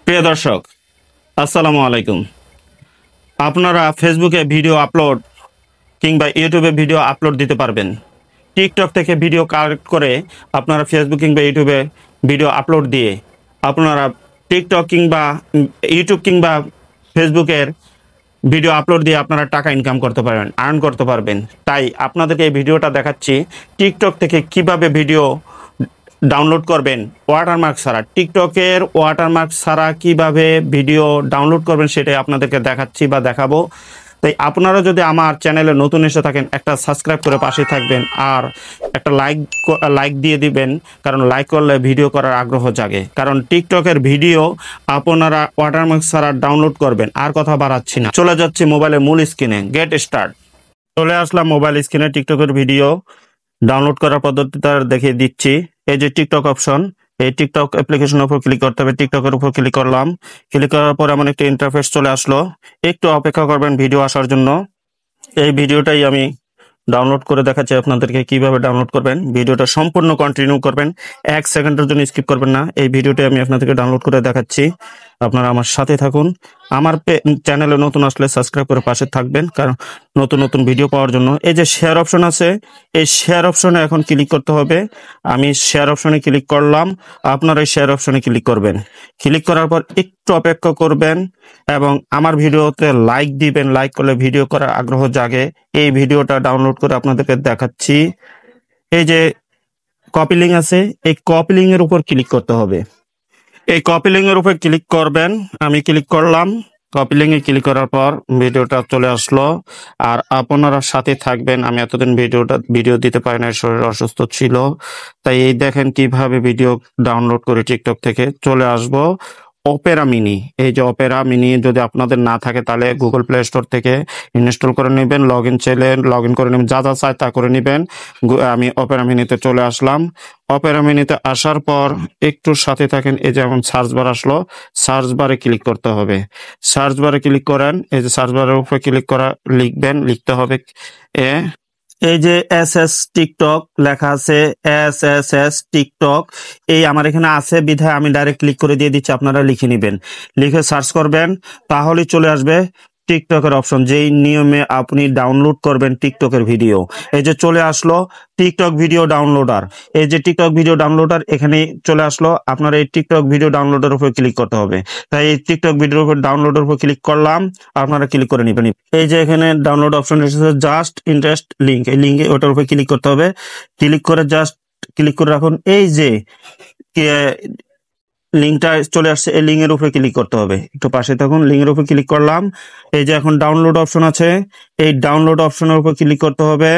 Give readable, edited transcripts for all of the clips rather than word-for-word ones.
প্রিয় দর্শক, আসসালামু আলাইকুম। আপনারা ফেসবুকে ভিডিও আপলোড কিংবা ইউটিউবে ভিডিও আপলোড দিতে পারবেন। টিকটক থেকে ভিডিও কালেক্ট করে আপনারা ফেসবুক কিংবা ইউটিউবে ভিডিও আপলোড দিয়ে আপনারা টিকটক কিংবা ইউটিউব কিংবা ফেসবুকের ভিডিও আপলোড দিয়ে আপনারা টাকা ইনকাম করতে পারবেন, আর্ন করতে পারবেন। তাই আপনাদেরকে এই ভিডিওটা দেখাচ্ছি টিকটক থেকে কিভাবে ভিডিও ডাউনলোড করবেন ওয়াটারমার্ক ছাড়া। টিকটকের ওয়াটারমার্ক ছাড়া কিভাবে ভিডিও ডাউনলোড করবেন সেটাই আপনাদেরকে দেখাচ্ছি বা দেখাবো। তাই আপনারা যদি আমার চ্যানেলে নতুন এসে থাকেন, একটা সাবস্ক্রাইব করে পাশে থাকবেন আর একটা লাইক দিয়ে দিবেন, কারণ লাইক করলে ভিডিও করার আগ্রহ জাগে। কারণ টিকটকের ভিডিও আপনারা ওয়াটারমার্ক ছাড়া ডাউনলোড করবেন। আর কথা বাড়াচ্ছি না, চলে যাচ্ছি মোবাইলের মূল স্ক্রিনে। Get start. চলে আসলাম মোবাইল স্ক্রিনে। টিকটকের ভিডিও ডাউনলোড করার পদ্ধতিটা দেখিয়ে দিচ্ছি। এই যে টিকটক অপশন, এই টিকটক অ্যাপ্লিকেশনের উপর ক্লিক করতে হবে। টিকটকের উপর ক্লিক করলাম। ক্লিক করার পর এমন একটা ইন্টারফেস চলে আসলো। একটু অপেক্ষা করবেন ভিডিও আসার জন্য। এই ভিডিওটাই আমি ডাউনলোড করে দেখাচ্ছি আপনাদেরকে কিভাবে ডাউনলোড করবেন। ভিডিওটা সম্পূর্ণ কন্টিনিউ করবেন, 1 সেকেন্ডের জন্য স্কিপ করবেন না। এই ভিডিওটা আমি আপনাদেরকে ডাউনলোড করে দেখাচ্ছি, আপনারা আমার সাথে থাকুন। আমার চ্যানেলে নতুন আসলে সাবস্ক্রাইব করে পাশে থাকবেন, কারণ নতুন নতুন ভিডিও পাওয়ার জন্য। এই যে শেয়ার অপশন আছে, এই শেয়ার অপশনে এখন ক্লিক করতে হবে। আমি শেয়ার অপশনে ক্লিক করলাম, আপনারা এই শেয়ার অপশনে ক্লিক করবেন। ক্লিক করার পর একটু অপেক্ষা করবেন এবং আমার ভিডিওতে লাইক দিবেন। লাইক করলে ভিডিও করার আগ্রহ জাগে। এই ভিডিওটা ডাউনলোড করে আপনাদেরকে দেখাচ্ছি। এই যে কপি লিঙ্ক আছে, এই কপি লিঙ্কের উপর ক্লিক করতে হবে। এই কপি লিঙ্কের উপর ক্লিক করবেন। আমি ক্লিক করলাম। কপি লিঙ্কে ক্লিক করার পর ভিডিওটা চলে আসলো। আর আপনারা সাথে থাকবেন। আমি এতদিন ভিডিও দিতে পারি না, শরীর অসুস্থ ছিল। তাই এই দেখেন কিভাবে ভিডিও ডাউনলোড করে টিকটক থেকে চলে আসবো। অপেরা মিনি, এই যে অপেরা মিনি যদি আপনাদের না থাকে তাহলে গুগল প্লে স্টোর থেকে ইনস্টল করে নেবেন। লগ ইন চাইলে লগ ইন করে নেবেন, যা যা চাই তা করে নেবেন। আমি অপেরা মিনিতে চলে আসলাম। অপেরা মিনিতে আসার পর একটু সাথে থাকেন। এই যে এখন সার্চ বার আসলো, সার্চ বারে ক্লিক করতে হবে। সার্চ বারে ক্লিক করেন। এই যে সার্চ বারের উপরে ক্লিক করা লিখতে হবে এই যে এস টিকটক লেখা আছে, এস টিকটক। এই আমার এখানে আছে বিধায় আমি ডাইরেক্ট ক্লিক করে দিয়ে দিচ্ছি। আপনারা লিখে নেবেন, লিখে সার্চ করবেন, তাহলেই চলে আসবে টিকটকের অপশন, যেই নিয়মে আপনি ডাউনলোড করবেন টিকটকের ভিডিও। এই যে চলে আসলো টিকটক ভিডিও ডাউনলোডার। এই যে টিকটক ভিডিও ডাউনলোডার এখানে চলে আসলো। আপনার এই টিকটক ভিডিও ডাউনলোডের উপর ক্লিক করতে হবে। তাই এই টিকটক ভিডিওর উপর ডাউনলোডের উপর ক্লিক করলাম, আপনারা ক্লিক করে নেবেন। এই যে এখানে ডাউনলোড অপশন এসেছে, জাস্ট ইন্টারেস্ট লিঙ্ক, এই লিঙ্কে ওটার উপর ক্লিক করতে হবে। ক্লিক করে জাস্ট ক্লিক করে রাখুন। এই যে লিঙ্কটা চলে আসছে, এই লিঙ্কের উপরে ক্লিক করতে হবে। একটু পাশে থাকুন, লিঙ্কের উপর ক্লিক করলাম। এই যে এখন ডাউনলোড অপশন আছে, এই ডাউনলোড অপশনের উপর ক্লিক করতে হবে।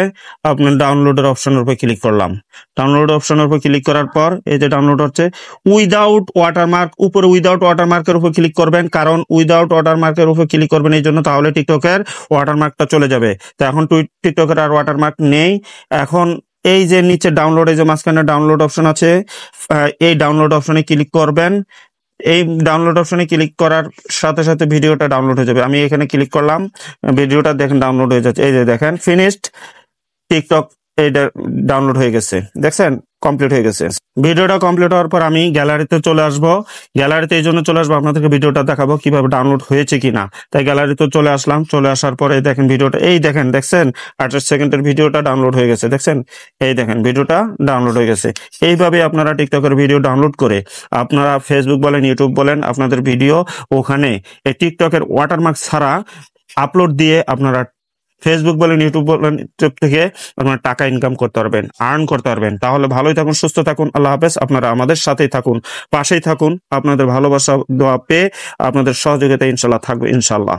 আপনার ডাউনলোডের অপশনের উপর ক্লিক করলাম। ডাউনলোড অপশনের উপর ক্লিক করার পর এই যে ডাউনলোড হচ্ছে। উইদাউট ওয়াটারমার্ক, উপরে উইদাউট ওয়াটারমার্কের উপর ক্লিক করবেন, কারণ উইদাউট ওয়াটারমার্কের উপর ক্লিক করবেন এই জন্য, তাহলে টিকটকের ওয়াটারমার্কটা চলে যাবে। তো এখন টিকটকের আর ওয়াটারমার্ক নেই। এখন এই যে নিচে ডাউনলোড, এই যে মাঝখানে ডাউনলোড অপশন আছে, এই ডাউনলোড অপশনে ক্লিক করবেন। এই ডাউনলোড অপশনে ক্লিক করার সাথে সাথে ভিডিওটা ডাউনলোড হয়ে যাবে। আমি এখানে ক্লিক করলাম, ভিডিওটা দেখেন ডাউনলোড হয়ে যাচ্ছে। এই যে দেখেন ফিনিশড টিকটক, এইটা ডাউনলোড হয়ে গেছে, দেখছেন কমপ্লিট হয়ে গেছে। ভিডিওটা কমপ্লিট হওয়ার পর আমি গ্যালারিতে চলে আসবো। গ্যালারিতে এই জন্য চলে আসবো, আপনাদেরকে ভিডিওটা দেখাবো কিভাবে ডাউনলোড হয়েছে কিনা। তাই গ্যালারিতে চলে আসলাম। চলে আসার পরে দেখেন ভিডিওটা, এই দেখেন দেখছেন 28 সেকেন্ডের ভিডিওটা ডাউনলোড হয়ে গেছে, দেখছেন এই দেখেন ভিডিওটা ডাউনলোড হয়ে গেছে। এইভাবে আপনারা টিকটকের ভিডিও ডাউনলোড করে আপনারা ফেসবুক বলেন, ইউটিউব বলেন, আপনাদের ভিডিও ওখানে এই টিকটকের ওয়াটারমার্ক ছাড়া আপলোড দিয়ে আপনারা ফেসবুক বলেন, ইউটিউব বলেন, ইউটিউব থেকে আপনারা টাকা ইনকাম করতে পারবেন, আর্ন করতে পারবেন। তাহলে ভালোই থাকুন, সুস্থ থাকুন, আল্লাহ হাফেজ। আপনারা আমাদের সাথেই থাকুন, পাশেই থাকুন। আপনাদের ভালোবাসা দোয়া পেয়ে আপনাদের সহযোগিতা ইনশাল্লাহ থাকবে, ইনশাল্লাহ।